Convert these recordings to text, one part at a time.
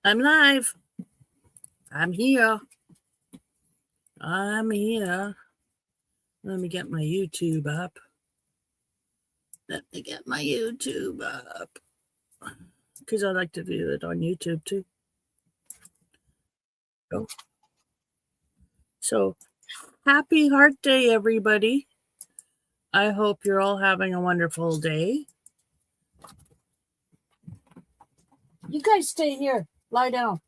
I'm live. I'm here. I'm here. Let me get my YouTube up. Because I like to do it on YouTube too. So, happy Heart Day, everybody. I hope you're all having a wonderful day. You guys stay here. Lie down.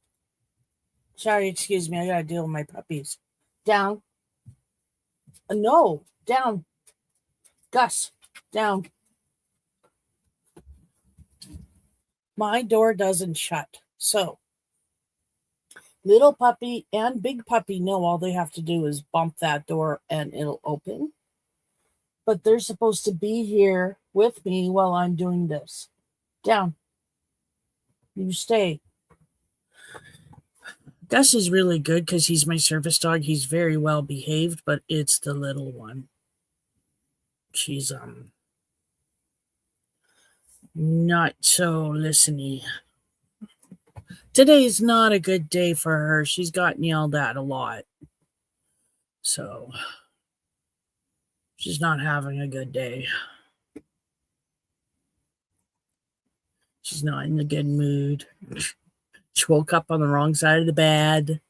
Sorry, excuse me. I got to deal with my puppies. Down. No, down. Gus, down. My door doesn't shut. So, little puppy and big puppy know all they have to do is bump that door and it'll open. But they're supposed to be here with me while I'm doing this. Down. You stay. Gus is really good because he's my service dog. He's very well behaved, but it's the little one. She's not so listeny. Today's not a good day for her. She's gotten yelled at a lot. So she's not having a good day. She's not in a good mood. She woke up on the wrong side of the bed,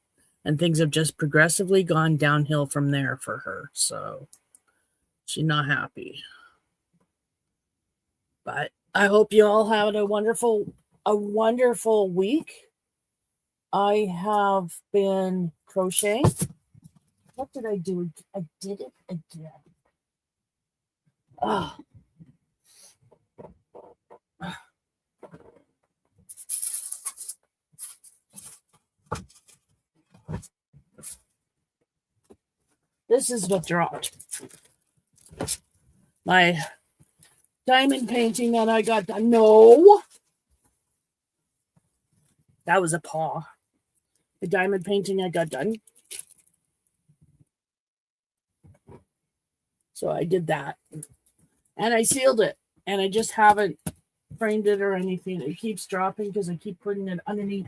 and things have just progressively gone downhill from there for her. So she's not happy. But I hope you all had a wonderful week. I have been crocheting. What did I do? I did it again. Oh. This is what dropped. My diamond painting that I got done. No. That was a paw. The diamond painting I got done. So I did that. And I sealed it. And I just haven't framed it or anything. It keeps dropping because I keep putting it underneath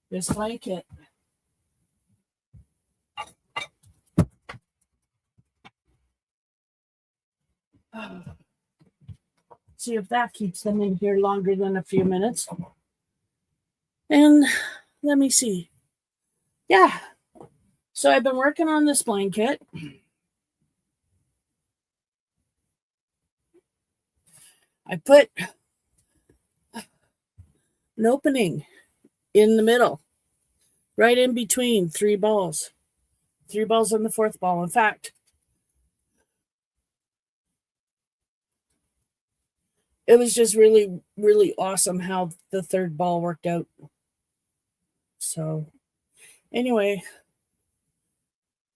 this blanket. See if that keeps them in here longer than a few minutes. And let me see. Yeah. So I've been working on this blanket. I put an opening in the middle, right in between 3 balls. 3 balls on the 4th ball. In fact, it was just really, really awesome how the 3rd ball worked out. So anyway,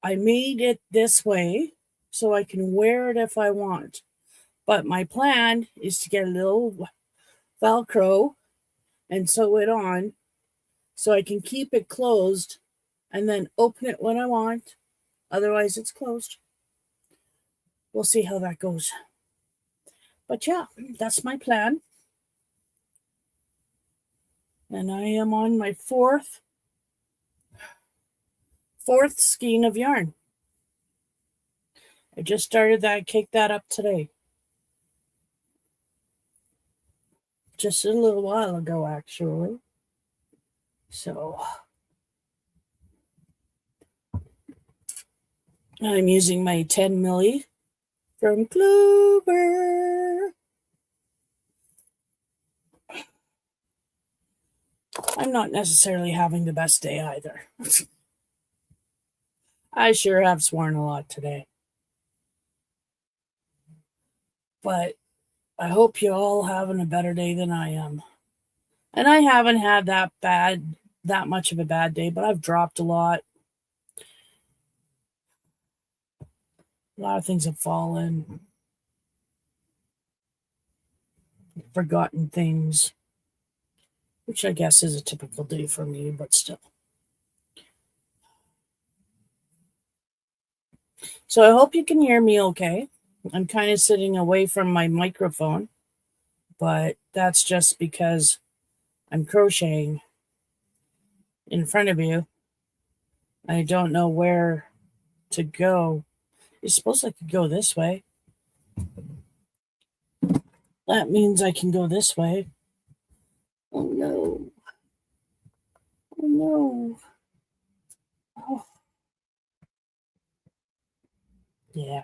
I made it this way so I can wear it if I want. But my plan is to get a little Velcro and sew it on so I can keep it closed and then open it when I want. Otherwise, it's closed. We'll see how that goes. But yeah, that's my plan. And I am on my fourth skein of yarn. I just started that, kicked that up today. Just a little while ago, actually. So I'm using my 10 milli from Clover. I'm not necessarily having the best day either. I sure have sworn a lot today. But I hope you all having a better day than I am. And I haven't had that much of a bad day, but I've dropped a lot. A lot of things have fallen. Forgotten things, which I guess is a typical day for me, but still. So I hope you can hear me okay. I'm kind of sitting away from my microphone, but that's just because I'm crocheting. in front of you. I don't know where to go. It's supposed I could go this way. That means I can go this way. Oh no. Oh no. Oh, yeah.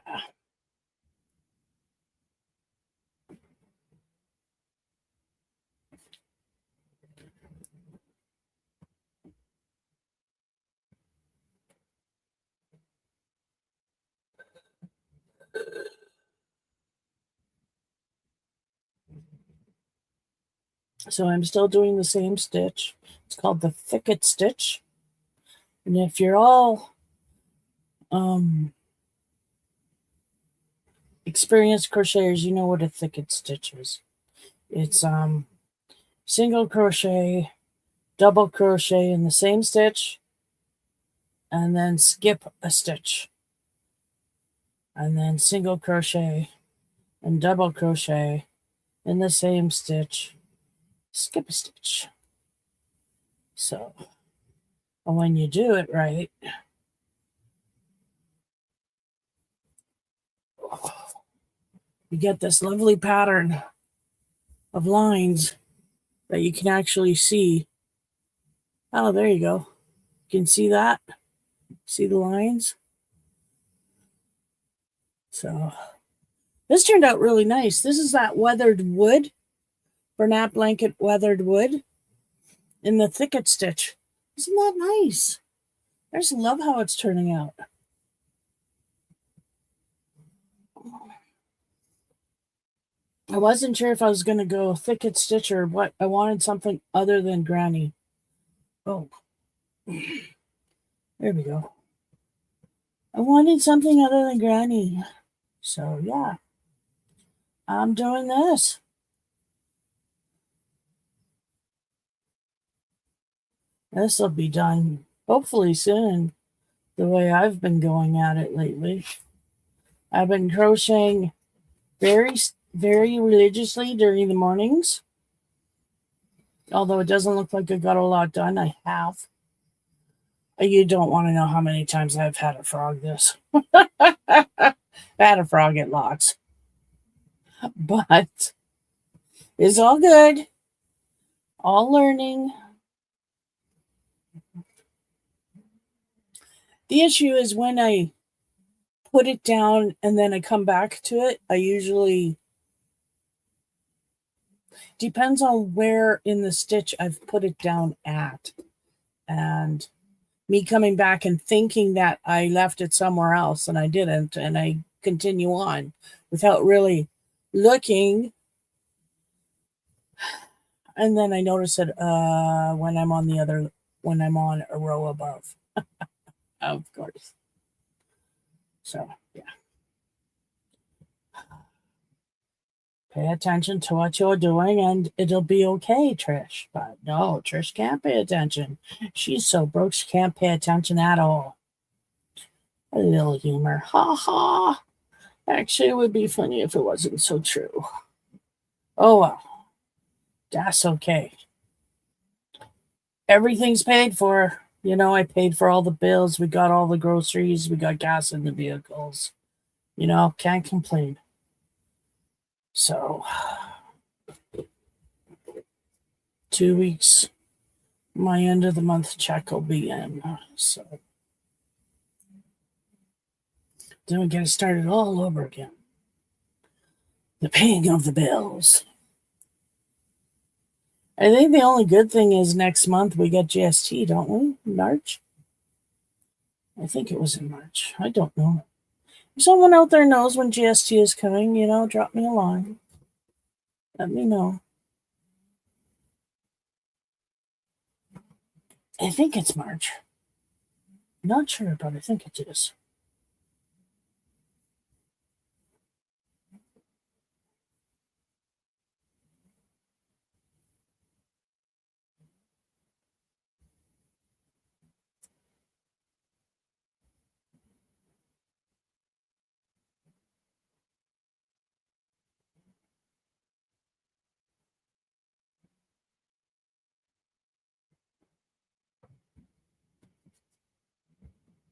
So I'm still doing the same stitch. It's called the thicket stitch. And if you're all experienced crocheters, you know what a thicket stitch is. It's single crochet, double crochet in the same stitch, and then skip a stitch, and then single crochet and double crochet in the same stitch, skip a stitch. So when you do it right, you get this lovely pattern of lines that you can actually see. Oh, there you go. You can see that. See the lines? So this turned out really nice. This is that weathered wood, Bernat blanket weathered wood in the thicket stitch. Isn't that nice? I just love how it's turning out. I wasn't sure if I was going to go thicket stitch or what. I wanted something other than granny. Oh, there we go. I wanted something other than granny. So yeah, I'm doing this. This will be done hopefully soon, the way I've been going at it lately. I've been crocheting very, very religiously during the mornings. Although it doesn't look like I got a lot done, I have. You don't want to know how many times I've had a frog this. I had a frog at lots. But it's all good. All learning. The issue is when I put it down and then I come back to it, I usually depends on where in the stitch I've put it down at. And me coming back and thinking that I left it somewhere else and I didn't, and I continue on without really looking. And then I notice it when I'm on a row above, of course. So yeah. Pay attention to what you're doing and it'll be okay, Trish. But no, Trish can't pay attention. She's so broke she can't pay attention at all. A little humor. Ha ha. Actually, it would be funny if it wasn't so true. Oh well. That's okay. Everything's paid for. You know, I paid for all the bills. We got all the groceries. We got gas in the vehicles. You know, can't complain. So, 2 weeks, my end of the month check will be in. So, then we get started all over again. The paying of the bills. I think the only good thing is next month we get GST, don't we? March? I think it was in March. I don't know. If someone out there knows when GST is coming, you know, drop me a line. Let me know. I think it's March. Not sure, but I think it is.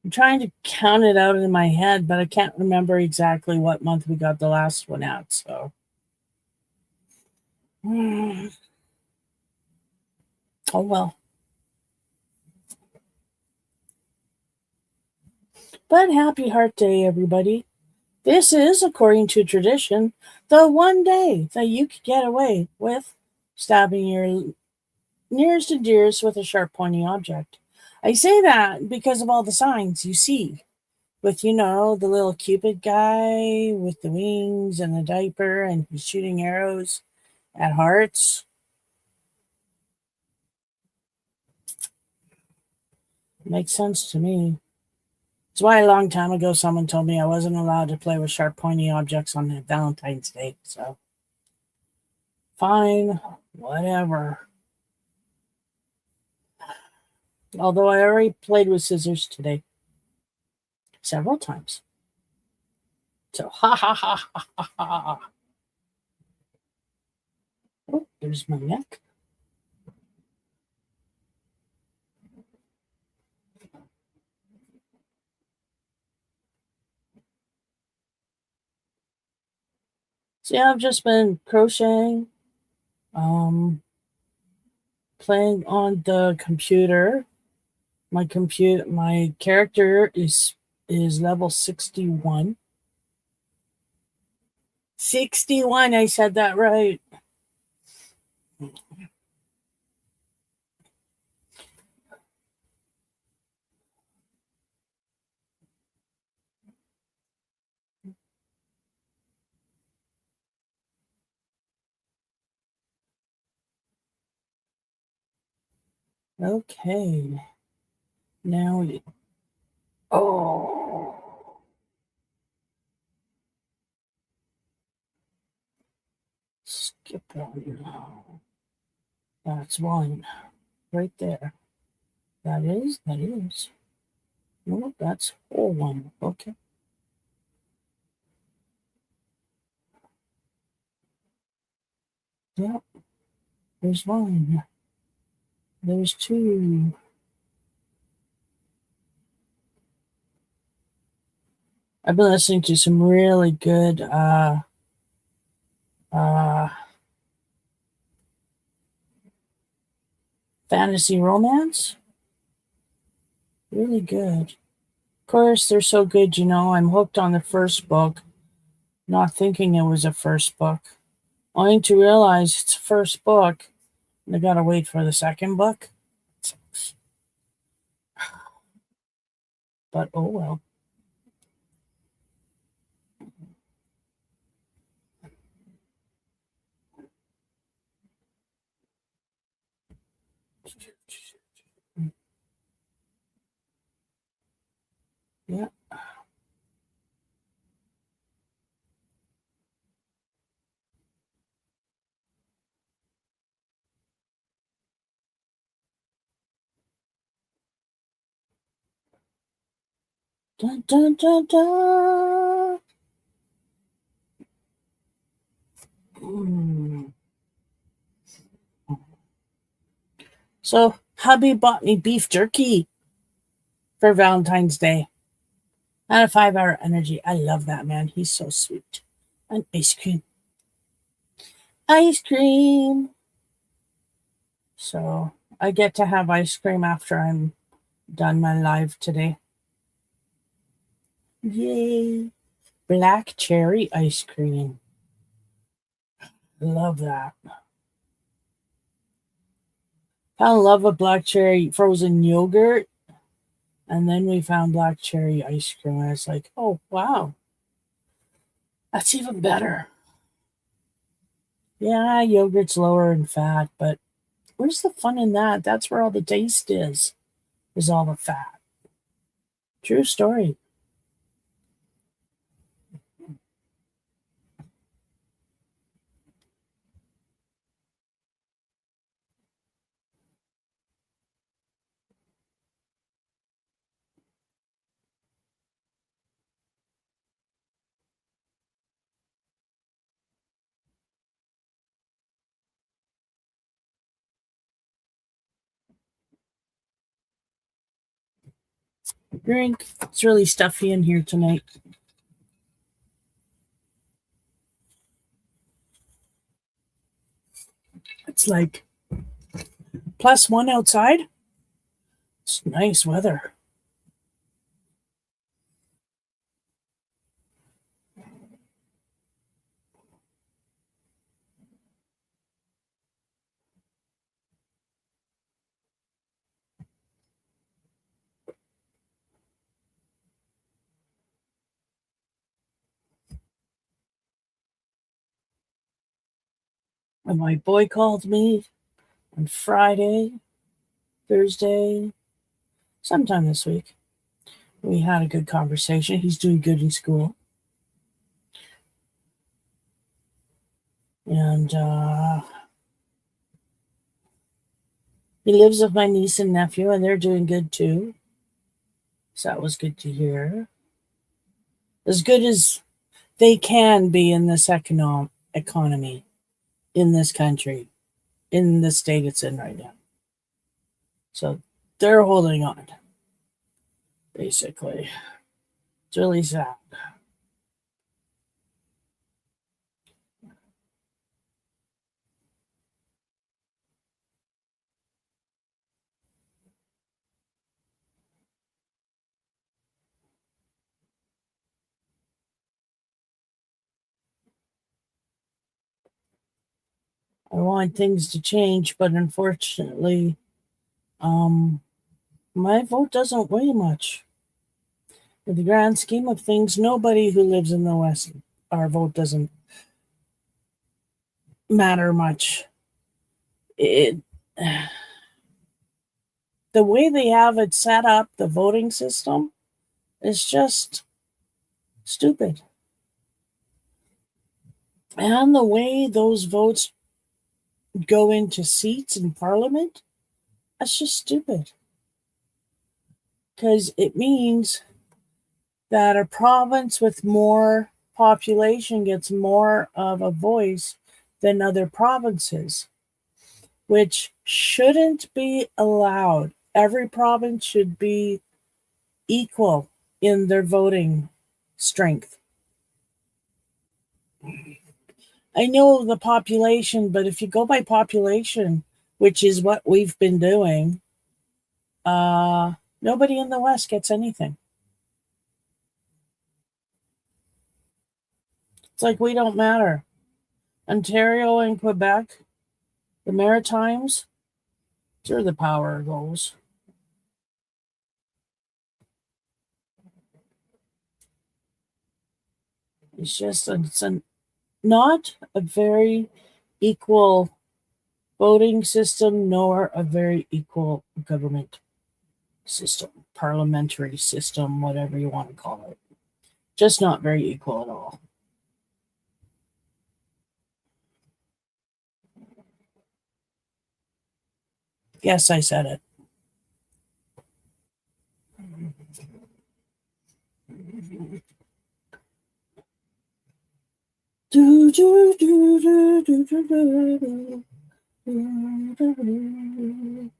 I'm trying to count it out in my head, but I can't remember exactly what month we got the last one out. So, oh well. But happy Heart Day, everybody. This is, according to tradition, the one day that you could get away with stabbing your nearest and dearest with a sharp, pointy object. I say that because of all the signs you see with, the little Cupid guy with the wings and the diaper, and he's shooting arrows at hearts. Makes sense to me. That's why a long time ago someone told me I wasn't allowed to play with sharp, pointy objects on Valentine's Day. So, fine, whatever. Although I already played with scissors today several times. So, ha ha ha ha ha ha. Oh, there's my neck. So yeah, I've just been crocheting, um, playing on the computer. My character is level 61. 61, I said that right. Okay. Now we oh skip one. That's one. Right there. That is. No, that's whole one. Okay. Yep. There's one. There's two. I've been listening to some really good uh fantasy romance. Really good. Of course, they're so good, I'm hooked on the first book, not thinking it was a first book. Only to realize it's a first book, and I gotta wait for the second book. But oh well. Yeah. Dun, dun, dun, dun. Mm. So, hubby bought me beef jerky for Valentine's Day. And a 5 hour energy. I love that man. He's so sweet. And ice cream. Ice cream. So I get to have ice cream after I'm done my live today. Yay. Black cherry ice cream. Love that. I love a black cherry frozen yogurt. And then we found black cherry ice cream. And it's like, oh, wow. That's even better. Yeah, yogurt's lower in fat, but where's the fun in that? That's where all the taste is all the fat. True story. drink. It's really stuffy in here tonight. It's like +1 outside. It's nice weather. And my boy called me on Friday, Thursday, sometime this week. We had a good conversation. He's doing good in school. And he lives with my niece and nephew, and they're doing good too. So that was good to hear. As good as they can be in this economy, in this country, in the state it's in right now. So they're holding on, basically. It's really sad. I want things to change, but unfortunately, my vote doesn't weigh much. In the grand scheme of things, nobody who lives in the West, our vote doesn't matter much. It, the way they have it set up, the voting system, is just stupid. And the way those votes go into seats in parliament, that's just stupid. Because it means that a province with more population gets more of a voice than other provinces, which shouldn't be allowed. Every province should be equal in their voting strength. I know the population, but if you go by population, which is what we've been doing, nobody in the West gets anything. It's like we don't matter. Ontario and Quebec, the Maritimes, it's where the power goes. It's just not a very equal voting system, nor a very equal government system, parliamentary system, whatever you want to call it. Just not very equal at all. Yes, I said it. Do, do, do, do, do, do, do, do, do, do.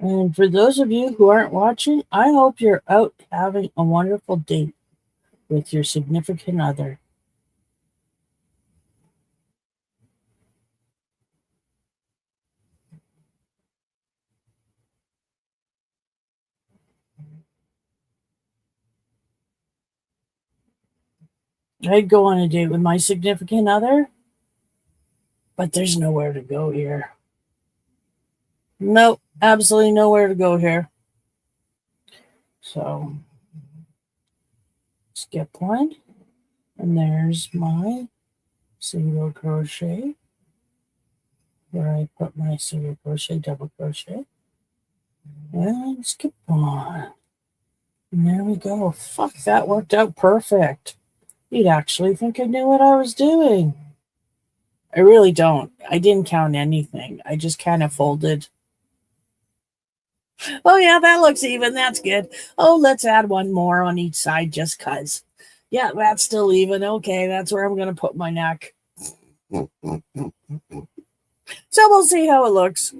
And for those of you who aren't watching, I hope you're out having a wonderful date with your significant other. I'd go on a date with my significant other, but there's nowhere to go here. Nope, absolutely nowhere to go here. So, skip one. And there's my single crochet, where I put my single crochet, double crochet, and skip on. And there we go. Fuck, that worked out perfect. You'd actually think I knew what I was doing. I really don't. I didn't count anything. I just kind of folded. Oh, yeah, that looks even. That's good. Oh, let's add one more on each side just because. Yeah, that's still even. Okay, that's where I'm going to put my neck. So we'll see how it looks.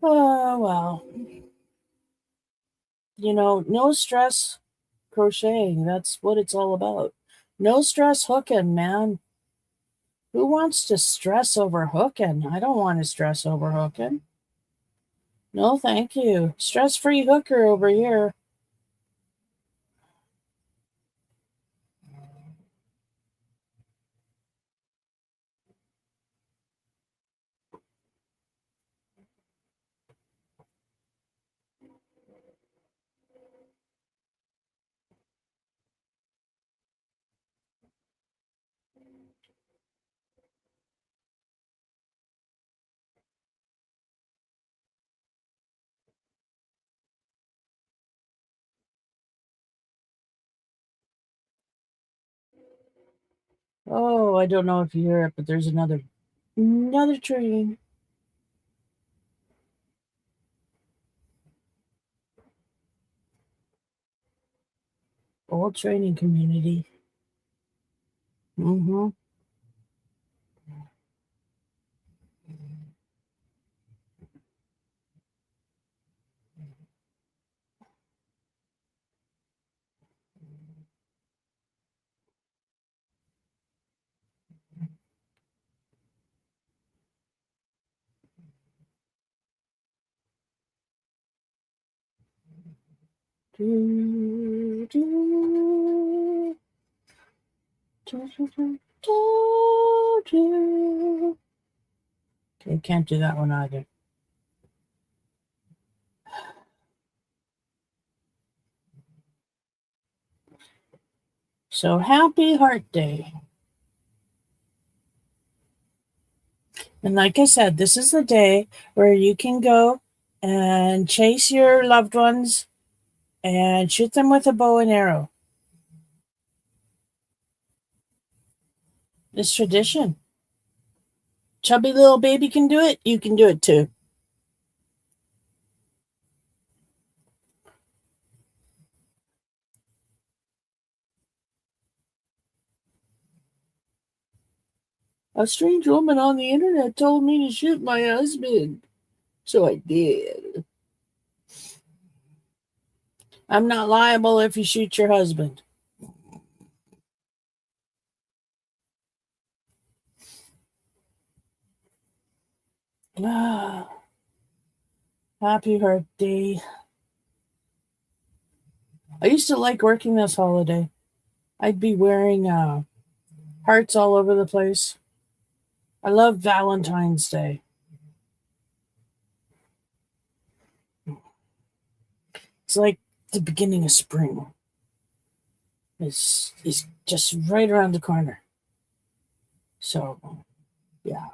Oh, well. You know, no stress crocheting. That's what it's all about. No stress hooking, man. Who wants to stress over hooking? I don't want to stress over hooking. No, thank you. Stress-free hooker over here. Oh, I don't know if you hear it, but there's another train. Old training community. Mm-hmm. Do, do, do, do, do, do. Okay, can't do that one either. So happy Heart Day. And like I said, this is the day where you can go and chase your loved ones and shoot them with a bow and arrow. It's tradition. Chubby little baby can do it. You can do it too. A strange woman on the internet told me to shoot my husband. So I did. I'm not liable if you shoot your husband. Ah, happy Heart Day. I used to like working this holiday. I'd be wearing hearts all over the place. I love Valentine's Day. It's like the beginning of spring. It's just right around the corner. So, yeah.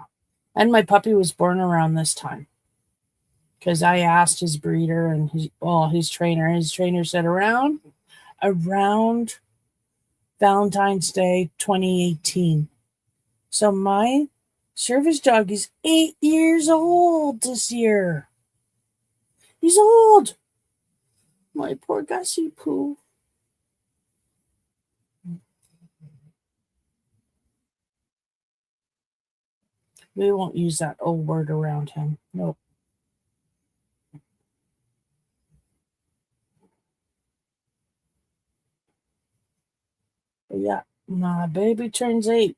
And my puppy was born around this time. Because I asked his breeder and his trainer. His trainer said around Valentine's Day 2018. So my service dog is 8 years old this year. He's old. My poor Gussie Poo. We won't use that old word around him. Nope. But yeah, my baby turns 8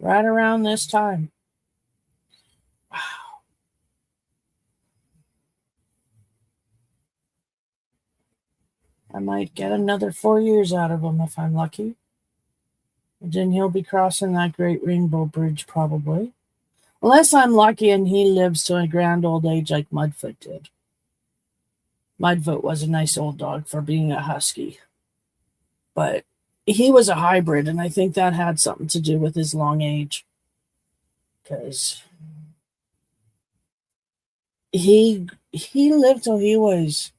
right around this time. Wow. I might get another 4 years out of him if I'm lucky. And then he'll be crossing that great rainbow bridge probably. Unless I'm lucky and he lives to a grand old age like Mudfoot did. Mudfoot was a nice old dog for being a husky. But he was a hybrid, and I think that had something to do with his long age because he lived till he was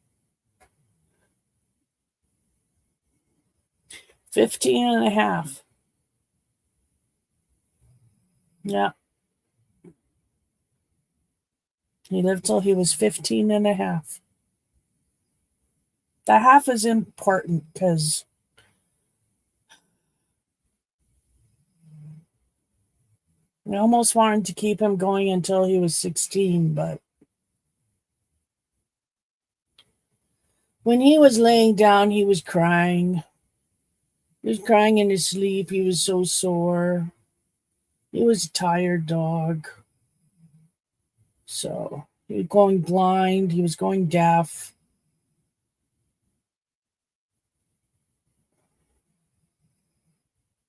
15 and a half. Yeah, he lived till he was 15 and a half. The half is important because I almost wanted to keep him going until he was 16, but when he was laying down, he was crying. He was crying in his sleep. He was so sore. He was a tired dog. So he was going blind. He was going deaf.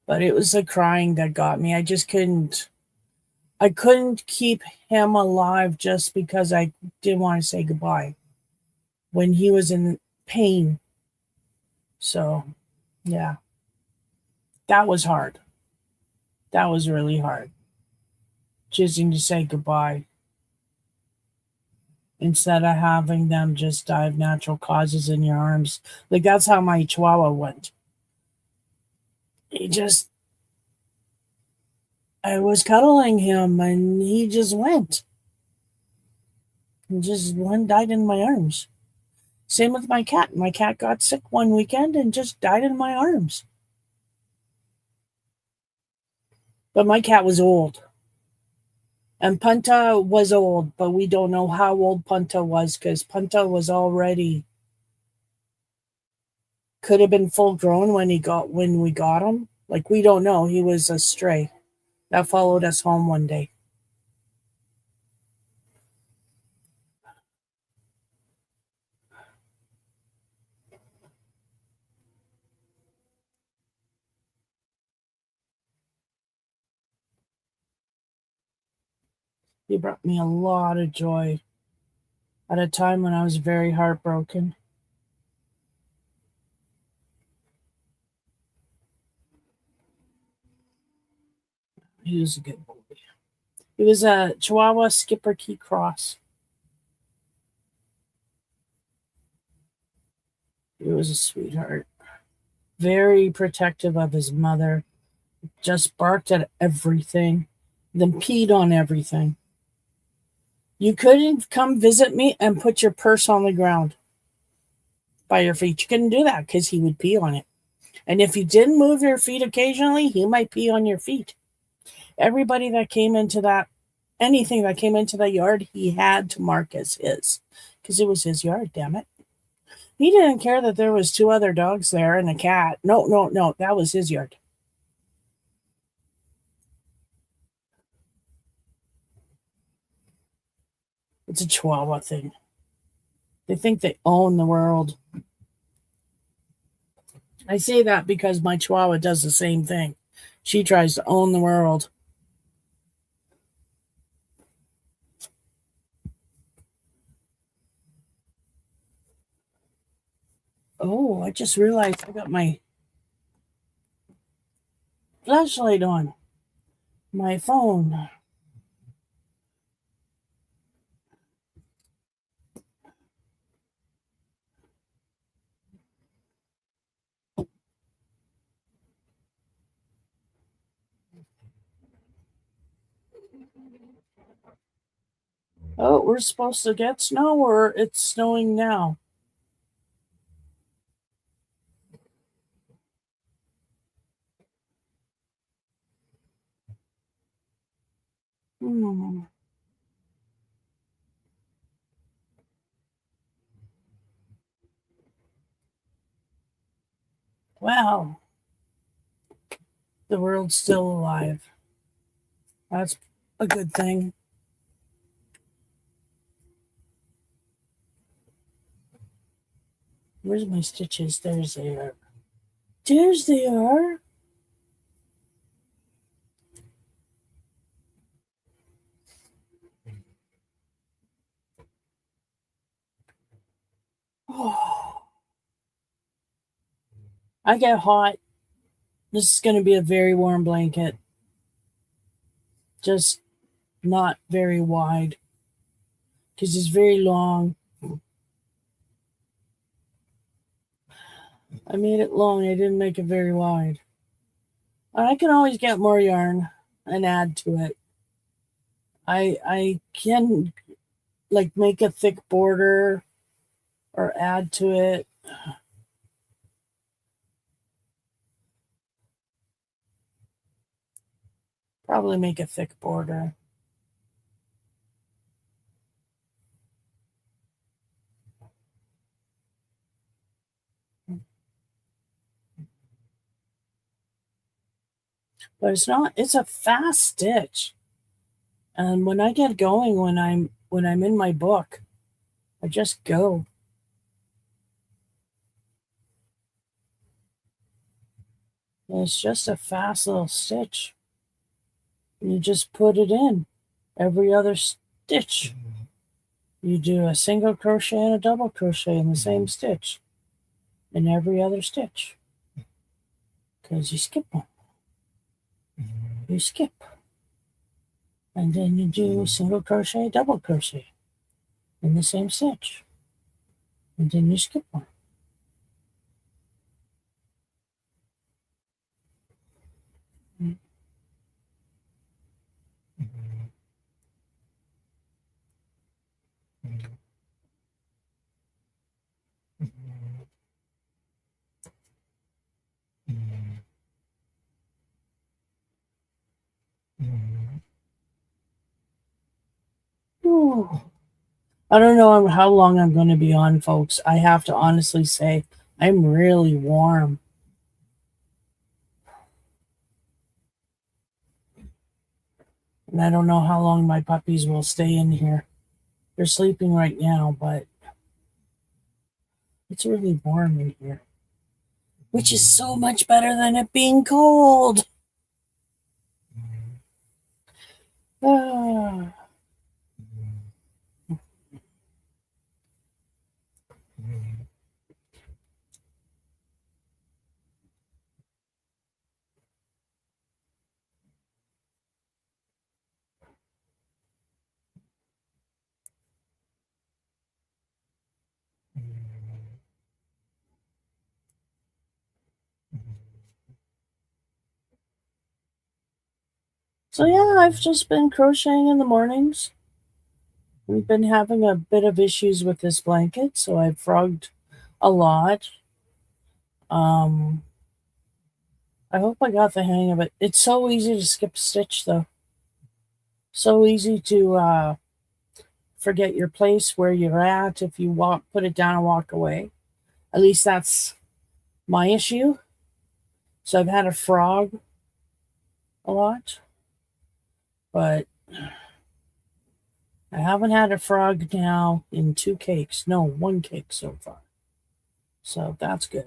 But it was the crying that got me. I couldn't keep him alive just because I didn't want to say goodbye when he was in pain. So, yeah, that was hard. That was really hard. Choosing to say goodbye instead of having them just die of natural causes in your arms. Like that's how my chihuahua went. He just, I was cuddling him and he just went. And just one died in my arms. Same with my cat. My cat got sick one weekend and just died in my arms. But my cat was old. And Punta was old, but we don't know how old Punta was because Punta was already could have been full grown when we got him. Like we don't know. He was a stray that followed us home one day. He brought me a lot of joy at a time when I was very heartbroken. He was a good boy. He was a Chihuahua Skipper Key Cross. He was a sweetheart. Very protective of his mother. Just barked at everything, then peed on everything. You couldn't come visit me and put your purse on the ground by your feet. You couldn't do that because he would pee on it. And if you didn't move your feet occasionally, he might pee on your feet. Everybody that came into that, anything that came into that yard, he had to mark as his because it was his yard, damn it. He didn't care that there was two other dogs there and a cat. No, no, no, that was his yard. It's a Chihuahua thing. They think they own the world. I say that because my Chihuahua does the same thing. She tries to own the world. Oh, I just realized I got my flashlight on my phone. Oh, we're supposed to get snow or it's snowing now. Hmm. Well, the world's still alive. That's a good thing. Where's my stitches? There's they are. There's they are. Oh, I get hot. This is going to be a very warm blanket. Just not very wide because it's very long. I made it long. I didn't make it very wide. I can always get more yarn and add to it. I can like make a thick border or add to it. Probably make a thick border. But it's a fast stitch. And when I get going when I'm in my book, I just go. And it's just a fast little stitch. You just put it in every other stitch. You do a single crochet and a double crochet in the same stitch in every other stitch. Because you skip one. You skip. And then you do single crochet, double crochet in the same stitch. And then you skip one. Ooh. I don't know how long I'm going to be on, folks. I have to honestly say, I'm really warm. And I don't know how long my puppies will stay in here. They're sleeping right now, but it's really warm in here, which is so much better than it being cold. Ah. So yeah, I've just been crocheting in the mornings. We've been having a bit of issues with this blanket, so I've frogged a lot. Um, I hope I got the hang of it. It's so easy to skip a stitch, though. So easy to forget your place where you're at if you put it down and walk away. At least that's my issue. So I've had a frog a lot, but I haven't had a frog now in 2 cakes. No, 1 cake so far. So that's good.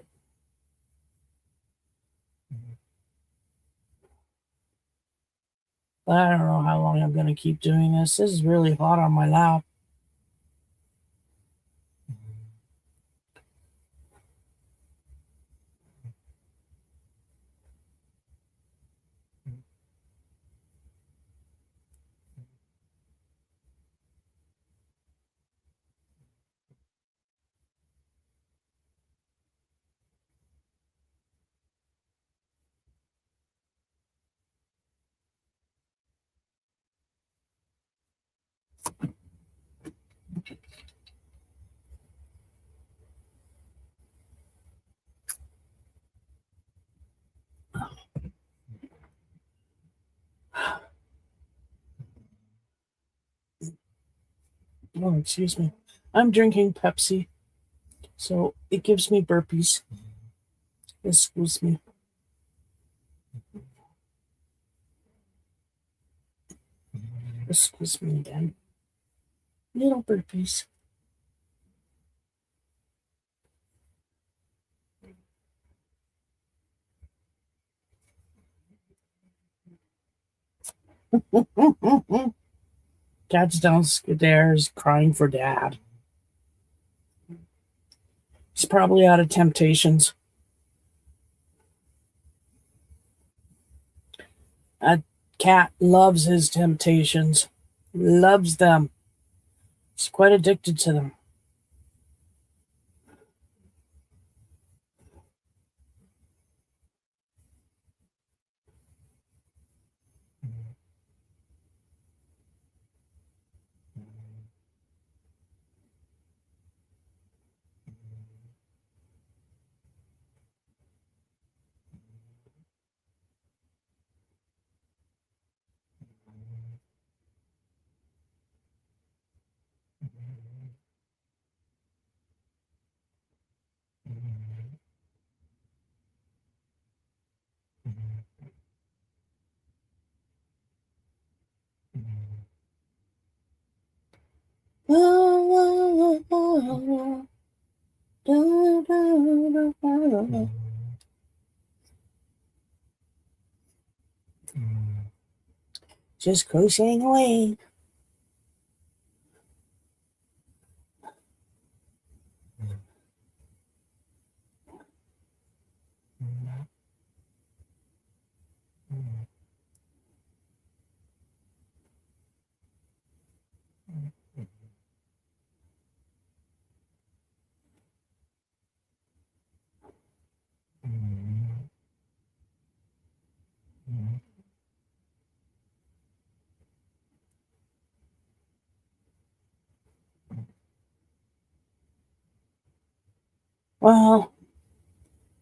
But I don't know how long I'm going to keep doing this. This is really hot on my lap. Oh, excuse me. I'm drinking Pepsi, so it gives me burpees. Excuse me. Excuse me again. Little burpees. Dad's downstairs crying for dad. He's probably out of temptations. A cat loves his temptations, loves them. He's quite addicted to them. Just crocheting away. Well,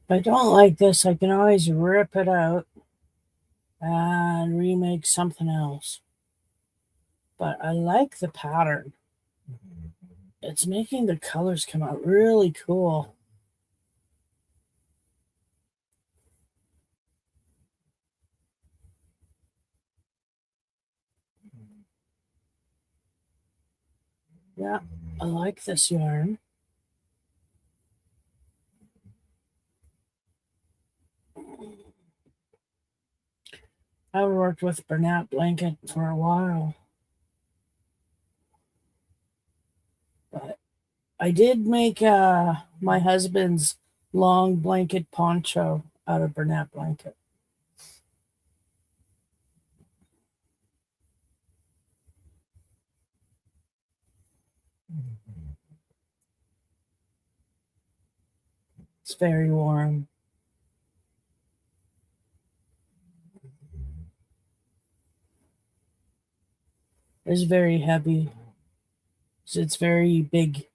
if I don't like this, I can always rip it out and remake something else. But I like the pattern. It's making the colors come out really cool. Yeah, I like this yarn. I worked with Bernat blanket for a while, but I did make my husband's long blanket poncho out of Bernat blanket. It's very warm. It's very heavy. It's very big.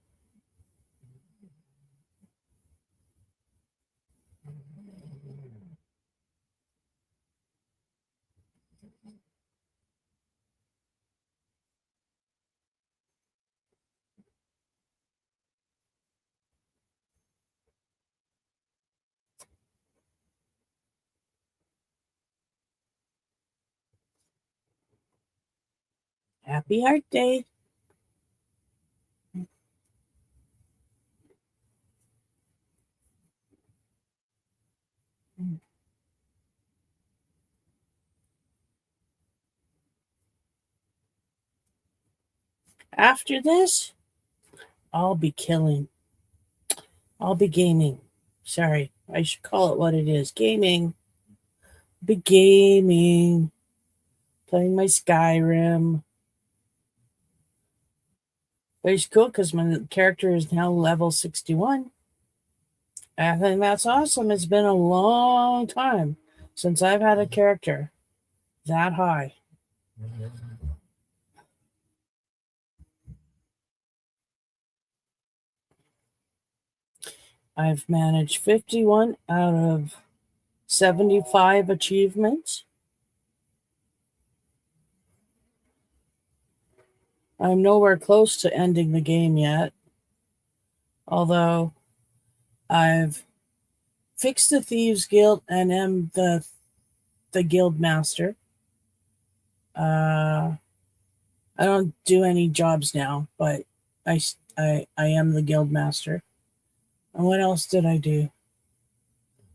Happy Art Day. After this, I'll be killing. I'll be gaming. Sorry, I should call it what it is. Gaming. Be gaming. Playing my Skyrim. But it's cool because my character is now level 61. I think that's awesome. It's been a long time since I've had a character that high. I've managed 51 out of 75 achievements. I'm nowhere close to ending the game yet, although I've fixed the Thieves Guild and am the guild master. I don't do any jobs now, but I am the guild master. And what else did I do?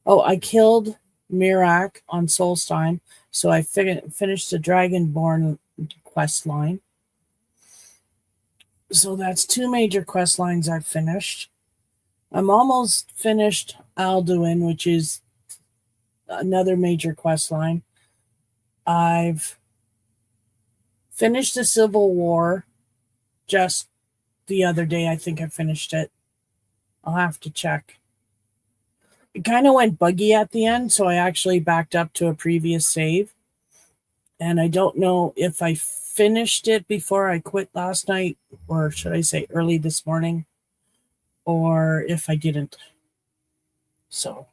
Oh, I killed Mirak on Solstein, so I finished the Dragonborn quest line. So that's two major quest lines I've finished. I'm almost finished Alduin, which is another major quest line. I've finished the Civil War just the other day. I think I finished it. I'll have to check. It kind of went buggy at the end, so I actually backed up to a previous save. And I don't know if I finished it before I quit last night, or should I say early this morning, or if I didn't. So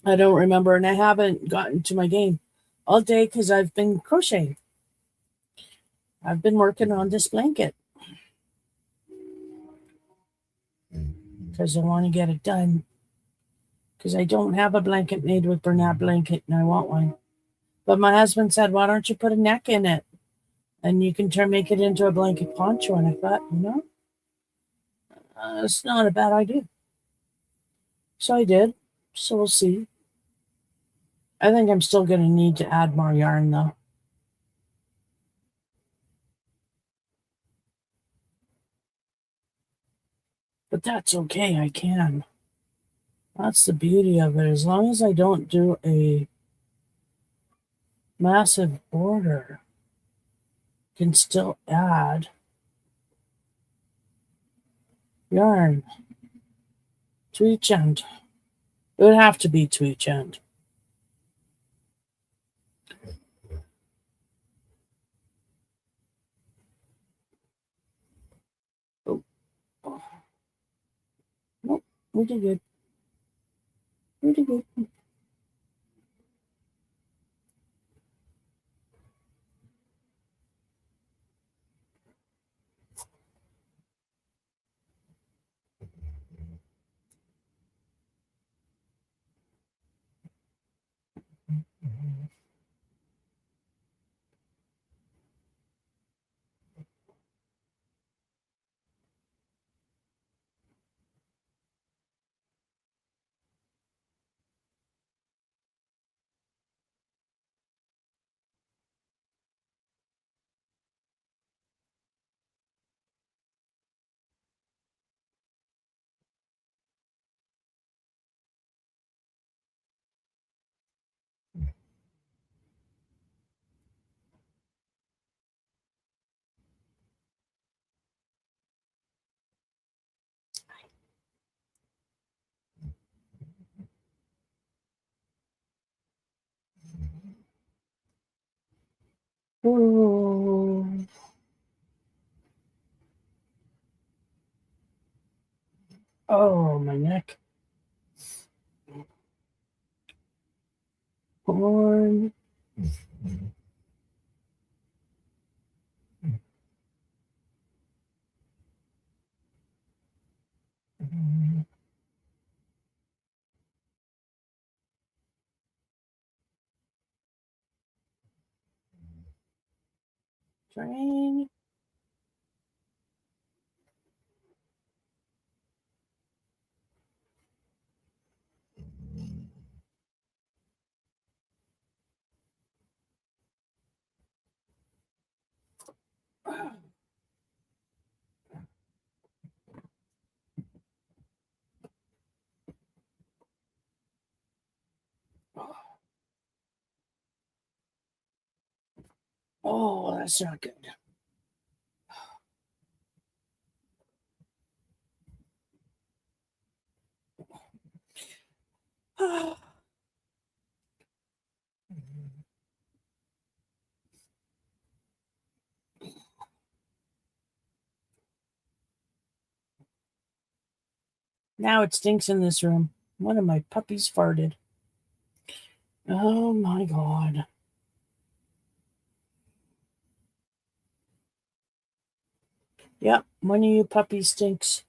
I don't remember, and I haven't gotten to my game all day because I've been crocheting. I've been working on this blanket because I want to get it done. Because I don't have a blanket made with Bernat blanket, and I want one. But my husband said, "Why don't you put a neck in it, and you can make it into a blanket poncho?" And I thought, it's not a bad idea. So I did. So we'll see. I think I'm still going to need to add more yarn though. But that's okay. I can. That's the beauty of it. As long as I don't do a massive border, I can still add yarn to each end. It would have to be to each end. Oh, nope, we did good. We did good. Oh, oh, my neck. Corn. Train. Oh, that's not good. Now it stinks in this room. One of my puppies farted. Oh my god. Yep, one of you puppies stinks.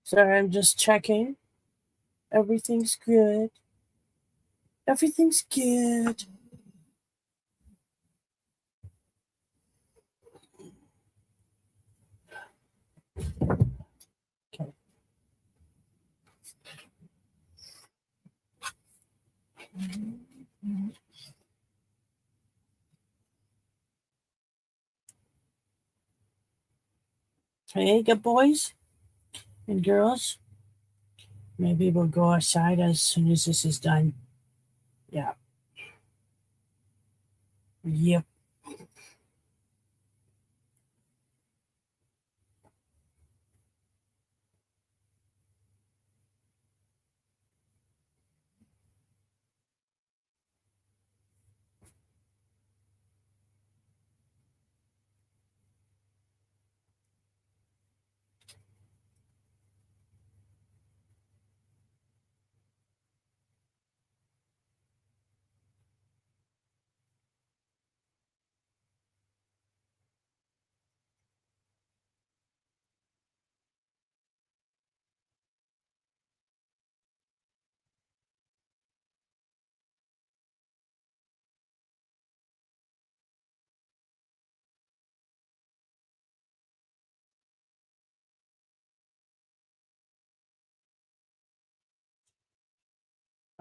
Sorry, I'm just checking. Everything's good. Everything's good. Okay. Hey, good boys and girls. Maybe we'll go outside as soon as this is done. Yeah. Yep.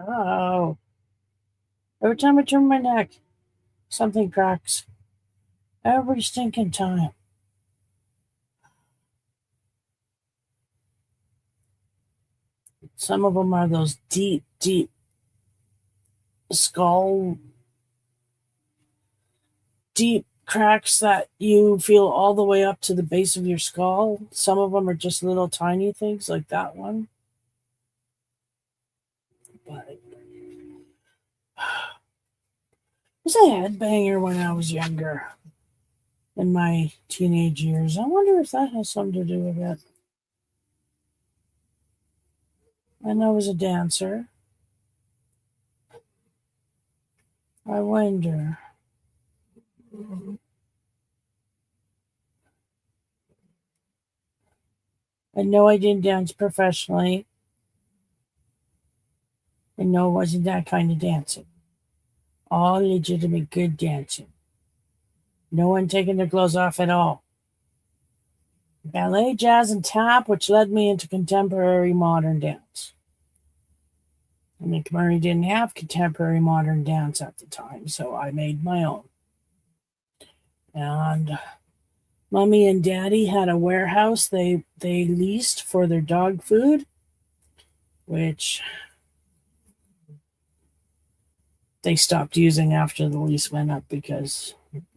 Oh. Every time I turn my neck, something cracks. Every stinking time. Some of them are those deep, deep skull, deep cracks that you feel all the way up to the base of your skull. Some of them are just little tiny things like that one. But I was a headbanger when I was younger, in my teenage years. I wonder if that has something to do with it. And I was a dancer. I wonder. I know I didn't dance professionally. I know it wasn't that kind of dancing. All legitimate good dancing. No one taking their clothes off at all. Ballet, jazz, and tap, which led me into contemporary modern dance. I mean, McMurray didn't have contemporary modern dance at the time, so I made my own. And Mommy and Daddy had a warehouse they leased for their dog food, which they stopped using after the lease went up because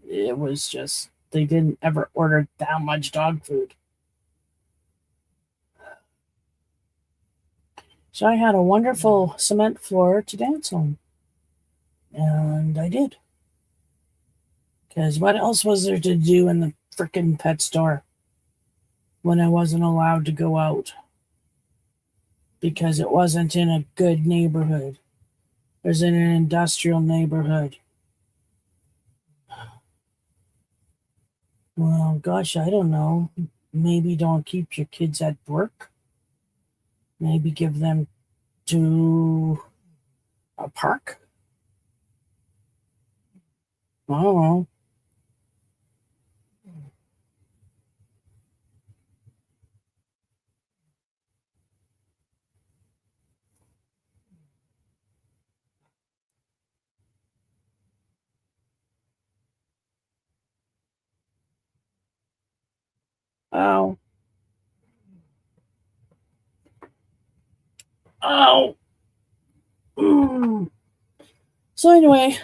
it was just they didn't ever order that much dog food. So I had a wonderful cement floor to dance on, and I did. Because what else was there to do in the frickin' pet store when I wasn't allowed to go out? Because it wasn't in a good neighborhood. It was in an industrial neighborhood. Well, gosh, I don't know. Maybe don't keep your kids at work. Maybe give them to a park. I don't know. Oh, oh. Mm. So anyway,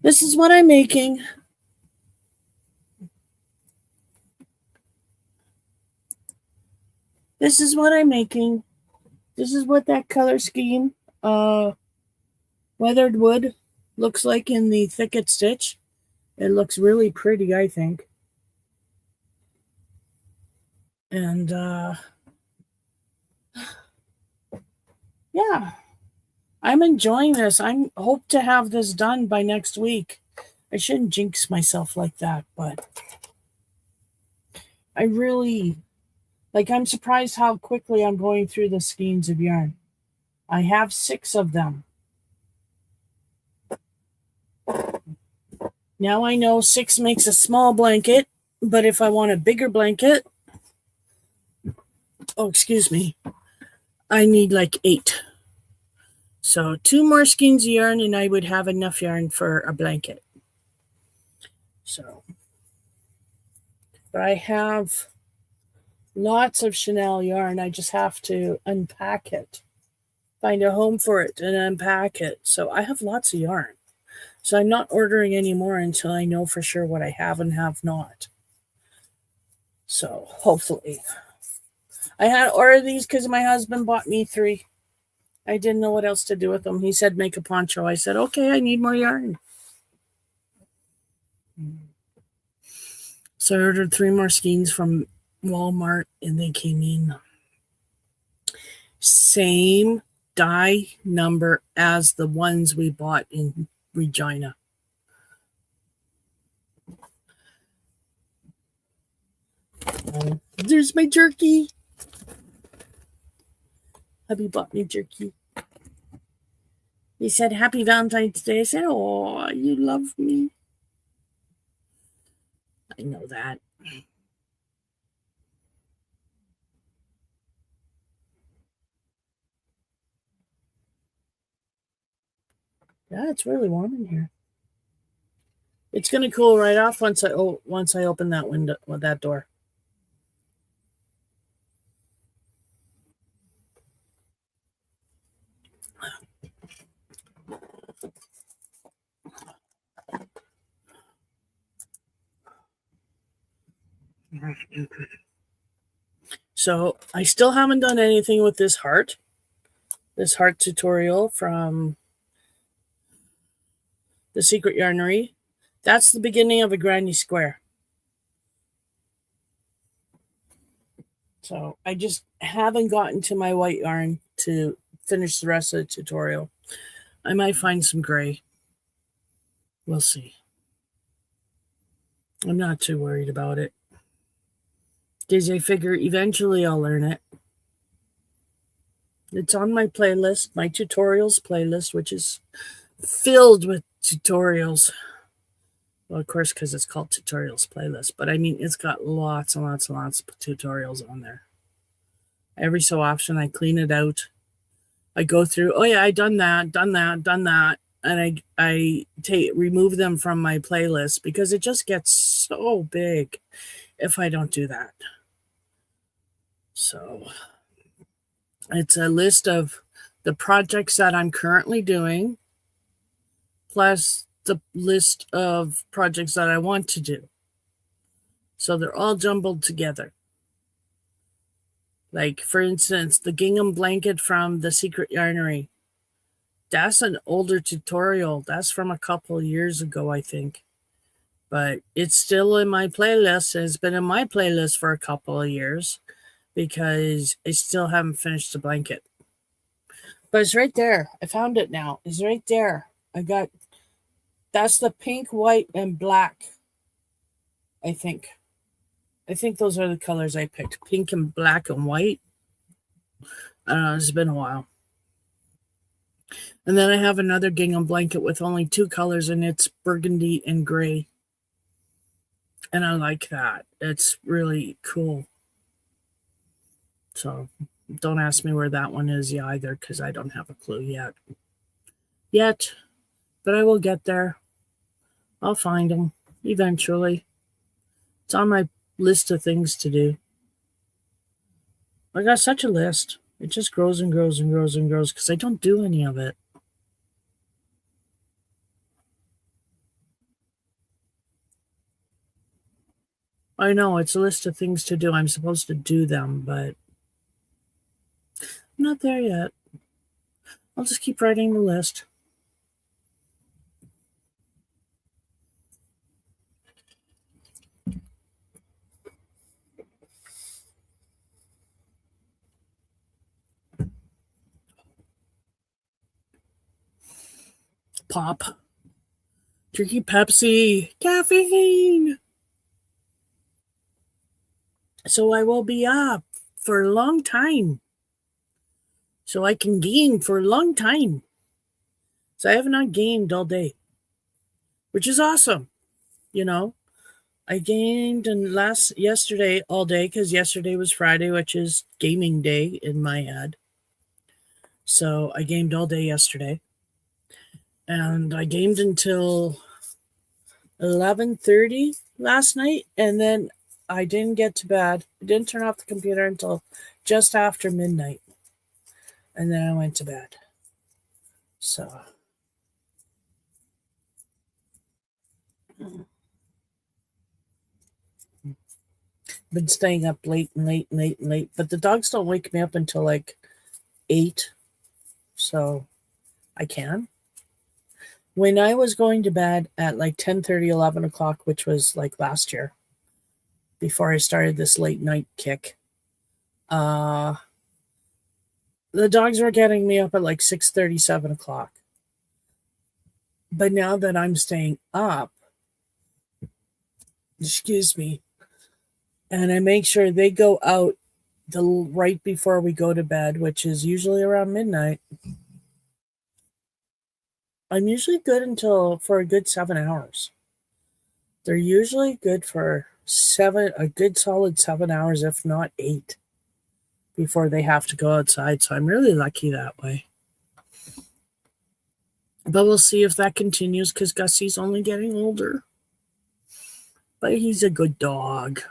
this is what I'm making. This is what I'm making. This is what that color scheme, uh, weathered wood, looks like in the thicket stitch. It looks really pretty, I think. And yeah, I'm enjoying this. I hope to have this done by next week. I shouldn't jinx myself like that, but I really Like, I'm surprised how quickly I'm going through the skeins of yarn. I have 6 of them. Now I know 6 makes a small blanket, but if I want a bigger blanket, oh, excuse me, I need like 8. So 2 more skeins of yarn and I would have enough yarn for a blanket. So, but I have lots of Chanel yarn. I just have to unpack it, find a home for it and unpack it. So I have lots of yarn. So I'm not ordering any more until I know for sure what I have and have not. So hopefully. I had to order these because my husband bought me 3. I didn't know what else to do with them. He said, make a poncho. I said, okay, I need more yarn. So I ordered 3 more skeins from Walmart and they came in. Same dye number as the ones we bought in Regina. There's my jerky. Hubby bought me jerky. He said, happy Valentine's Day. I said, oh, you love me. I know that. Yeah, it's really warm in here. It's going to cool right off once I open that window, that door. So I still haven't done anything with this heart tutorial from the Secret Yarnery. That's the beginning of a granny square. So I just haven't gotten to my white yarn to finish the rest of the tutorial. I might find some gray. We'll see. I'm not too worried about it, because I figure eventually I'll learn it. It's on my playlist, my tutorials playlist, which is filled with tutorials. Well, of course, because it's called tutorials playlist, but I mean, it's got lots and lots and lots of tutorials on there. Every so often I clean it out. I go through, oh yeah, I done that, and I remove them from my playlist because it just gets so big if I don't do that. So it's a list of the projects that I'm currently doing, plus the list of projects that I want to do. So they're all jumbled together. Like, for instance, the gingham blanket from the Secret Yarnery. That's an older tutorial. That's from a couple of years ago, I think. But it's still in my playlist. It's been in my playlist for a couple of years because I still haven't finished the blanket. But it's right there. I found it now. It's right there. That's the pink, white, and black, I think. I think those are the colors I picked. Pink and black and white. I don't know. It's been a while. And then I have another gingham blanket with only 2 colors, and it's burgundy and gray. And I like that. It's really cool. So don't ask me where that one is either, because I don't have a clue yet. But I will get there. I'll find them eventually. It's on my list of things to do. I got such a list. It just grows and grows and grows and grows because I don't do any of it. I know, it's a list of things to do. I'm supposed to do them, but I'm not there yet. I'll just keep writing the list. Pop. Drinking Pepsi. Caffeine. So I will be up for a long time. So I can game for a long time. So I have not gamed all day, which is awesome. I gamed yesterday all day because yesterday was Friday, which is gaming day in my head. So I gamed all day yesterday. And I gamed until 11:30 last night, and then I didn't get to bed. I didn't turn off the computer until just after midnight, and then I went to bed. So been staying up late and late and late and late, but the dogs don't wake me up until like 8, so I can. When I was going to bed at like 10:30, 11 o'clock, which was like last year, before I started this late night kick, the dogs were getting me up at like 6:30, 7 o'clock. But now that I'm staying up, excuse me, and I make sure they go out right before we go to bed, which is usually around midnight, I'm usually good for a good 7 hours. They're usually good for a good solid 7 hours, if not 8, before they have to go outside. So I'm really lucky that way. But we'll see if that continues because Gussie's only getting older. But he's a good dog.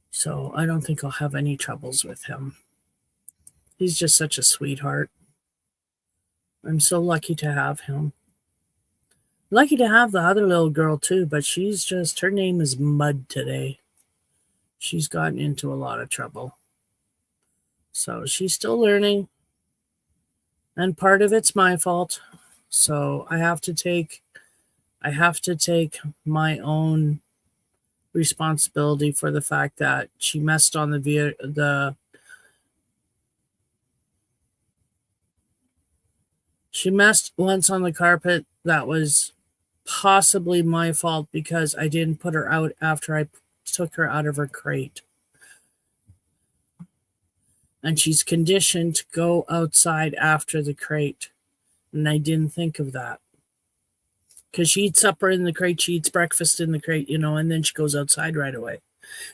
So I don't think I'll have any troubles with him. He's just such a sweetheart. I'm so lucky to have him. Lucky to have the other little girl too, but her name is Mud today. She's gotten into a lot of trouble. So she's still learning. And part of it's my fault. So I have to take my own responsibility for the fact that she messed on she messed once on the carpet. That was possibly my fault because I didn't put her out after I took her out of her crate. And she's conditioned to go outside after the crate. And I didn't think of that. Because she eats supper in the crate, she eats breakfast in the crate, and then she goes outside right away.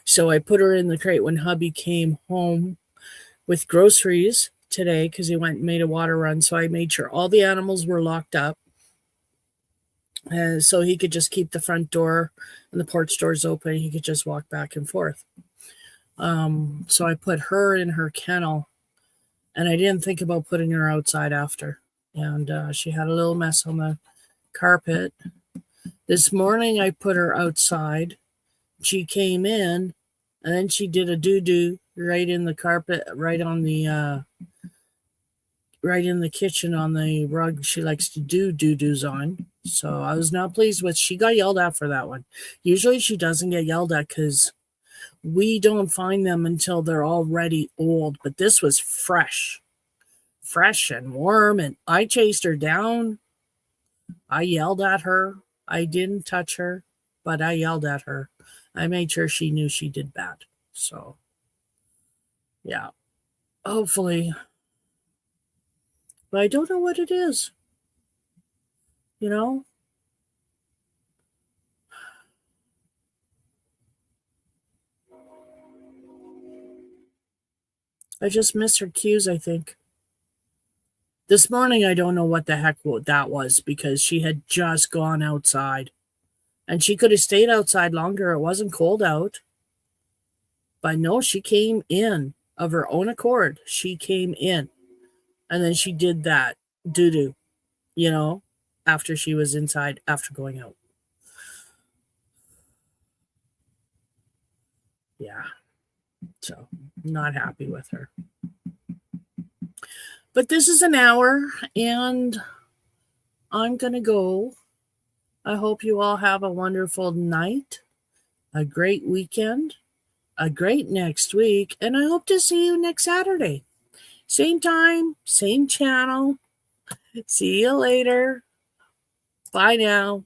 So I put her in the crate when hubby came home with groceries today because he went and made a water run. So I made sure all the animals were locked up. So he could just keep the front door and the porch doors open. He could just walk back and forth. So I put her in her kennel, and I didn't think about putting her outside after. And she had a little mess on the carpet. This morning I put her outside. She came in, and then she did a doo-doo right in the carpet, right in the kitchen on the rug she likes to do doo-doos on. So I was not pleased with. She got yelled at for that one. Usually she doesn't get yelled at because we don't find them until they're already old. But this was fresh and warm, and I chased her down. I yelled at her. I didn't touch her, but I yelled at her. I made sure she knew she did bad. So, yeah, hopefully. But I don't know what it is. I just miss her cues, I think. This morning, I don't know what the heck that was because she had just gone outside. And she could have stayed outside longer. It wasn't cold out. But no, she came in of her own accord. She came in. And then she did that doo-doo, after she was inside, after going out. Yeah. So, not happy with her. But this is an hour, and I'm going to go. I hope you all have a wonderful night, a great weekend, a great next week, and I hope to see you next Saturday. Same time, same channel. See you later. Bye now.